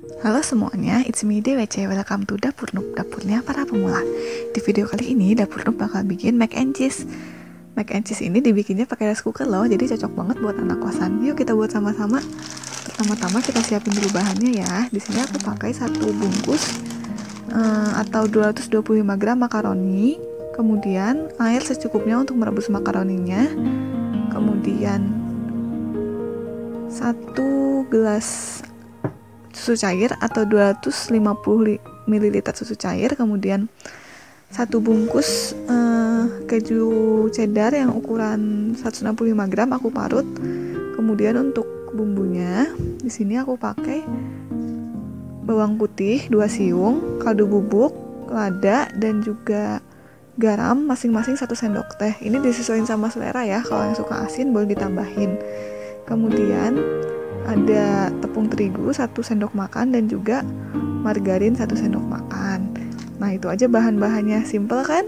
Halo semuanya, it's me DWC, welcome to Dapur Noob, dapurnya para pemula. Di video kali ini, Dapur Noob bakal bikin mac and cheese. Mac and cheese ini dibikinnya pakai rice cooker loh, jadi cocok banget buat anak kosan. Yuk kita buat sama-sama. Pertama-tama kita siapin dulu bahannya ya. Di sini aku pakai 1 bungkus atau 225 gram makaroni. Kemudian air secukupnya untuk merebus makaroninya. Kemudian 1 gelas susu cair atau 250 ml susu cair, kemudian 1 bungkus keju cheddar yang ukuran 165 gram aku parut. Kemudian untuk bumbunya di sini aku pakai bawang putih 2 siung, kaldu bubuk, lada, dan juga garam masing-masing 1 sendok teh. Ini disesuaikan sama selera ya, kalau yang suka asin boleh ditambahin. Kemudian ada tepung terigu 1 sendok makan dan juga margarin 1 sendok makan. Nah itu aja bahan-bahannya, simple kan?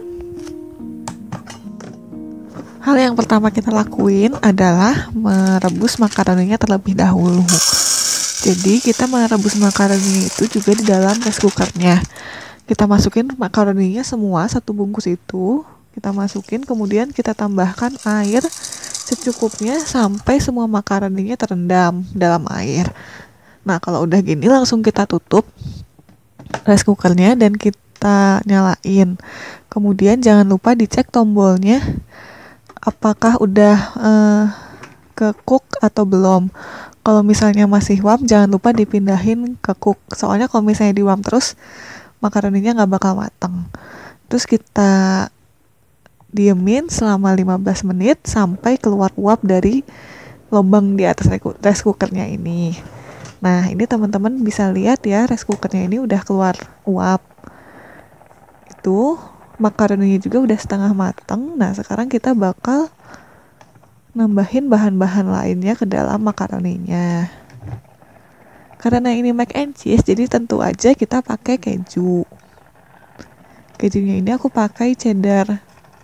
Hal yang pertama kita lakuin adalah merebus makaroninya terlebih dahulu. Jadi kita merebus makaroni itu juga di dalam rice cookernya. Kita masukin makaroninya semua 1 bungkus itu, kita masukin, kemudian kita tambahkan air secukupnya sampai semua makaroninya terendam dalam air. Nah kalau udah gini langsung kita tutup rice cookernya dan kita nyalain. Kemudian jangan lupa dicek tombolnya apakah udah ke cook atau belum. Kalau misalnya masih warm jangan lupa dipindahin ke cook, soalnya kalau misalnya di warm terus makaroninya nggak bakal mateng. Terus kita diemin selama 15 menit sampai keluar uap dari lubang di atas rice cookernya ini. Nah ini teman-teman bisa lihat ya, rice cookernya ini udah keluar uap. Itu makaroninya juga udah setengah mateng. Nah sekarang kita bakal nambahin bahan-bahan lainnya ke dalam makaroninya. Karena ini mac and cheese, jadi tentu aja kita pakai keju. Kejunya ini aku pakai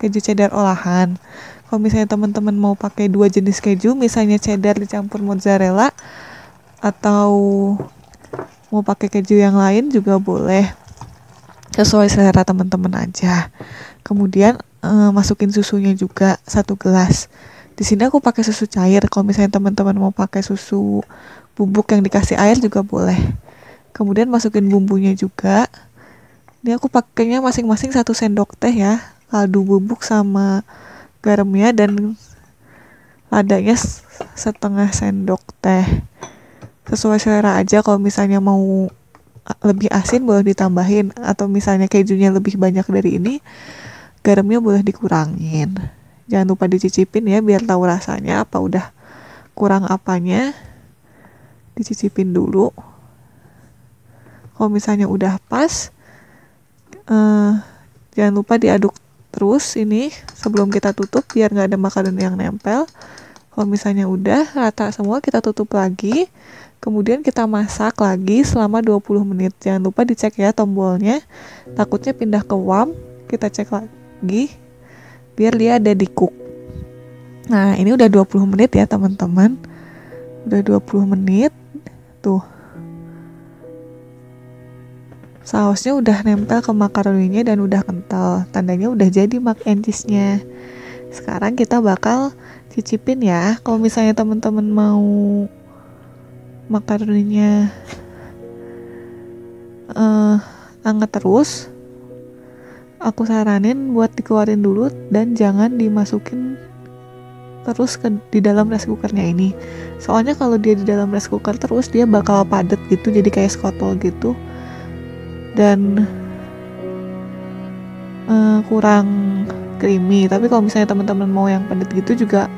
keju cheddar olahan. Kalau misalnya teman-teman mau pakai 2 jenis keju, misalnya cheddar dicampur mozzarella, atau mau pakai keju yang lain juga boleh, sesuai selera teman-teman aja. Kemudian masukin susunya juga 1 gelas. Di sini aku pakai susu cair. Kalau misalnya teman-teman mau pakai susu bubuk yang dikasih air juga boleh. Kemudian masukin bumbunya juga. Ini aku pakainya masing-masing 1 sendok teh ya, kaldu bubuk sama garamnya, dan ladanya setengah sendok teh. Sesuai selera aja, kalau misalnya mau lebih asin boleh ditambahin, atau misalnya kejunya lebih banyak dari ini, garamnya boleh dikurangin. Jangan lupa dicicipin ya biar tahu rasanya apa udah kurang apanya. Dicicipin dulu. Kalau misalnya udah pas, jangan lupa diaduk terus ini sebelum kita tutup biar nggak ada makaroni yang nempel. Kalau misalnya udah rata semua, kita tutup lagi. Kemudian kita masak lagi selama 20 menit. Jangan lupa dicek ya tombolnya, takutnya pindah ke warm. Kita cek lagi biar dia ada di cook. Nah ini udah 20 menit ya teman-teman. Udah 20 menit tuh, sausnya udah nempel ke makaroninya dan udah kental, tandanya udah jadi mac and cheese-nya. Sekarang kita bakal cicipin ya. Kalau misalnya teman-teman mau makaroninya anget terus, aku saranin buat dikeluarin dulu dan jangan dimasukin terus di dalam rice cookernya ini. Soalnya kalau dia di dalam rice cooker terus, dia bakal padat gitu, jadi kayak skotol gitu, dan kurang creamy. Tapi kalau misalnya teman-teman mau yang padat gitu juga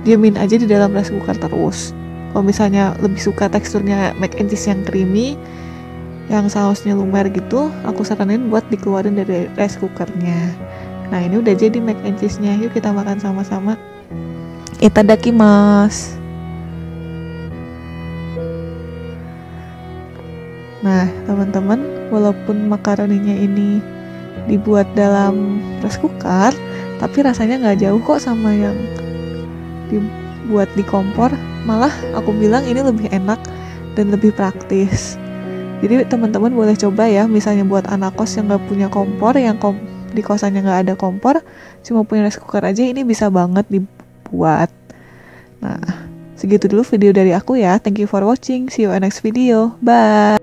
diamin aja di dalam rice cooker terus. Kalau misalnya lebih suka teksturnya mac and cheese yang creamy, yang sausnya lumer gitu, aku saranin buat dikeluarin dari rice cookernya. Nah ini udah jadi mac and cheese-nya. Yuk kita makan sama-sama. Itadakimasu. Nah teman-teman, walaupun makaroninya ini dibuat dalam rice cooker, tapi rasanya nggak jauh kok sama yang dibuat di kompor. Malah aku bilang ini lebih enak dan lebih praktis. Jadi teman-teman boleh coba ya, misalnya buat anak kos yang nggak punya kompor, yang di kosannya nggak ada kompor, cuma punya rice cooker aja, ini bisa banget dibuat. Nah, segitu dulu video dari aku ya. Thank you for watching. See you in next video. Bye.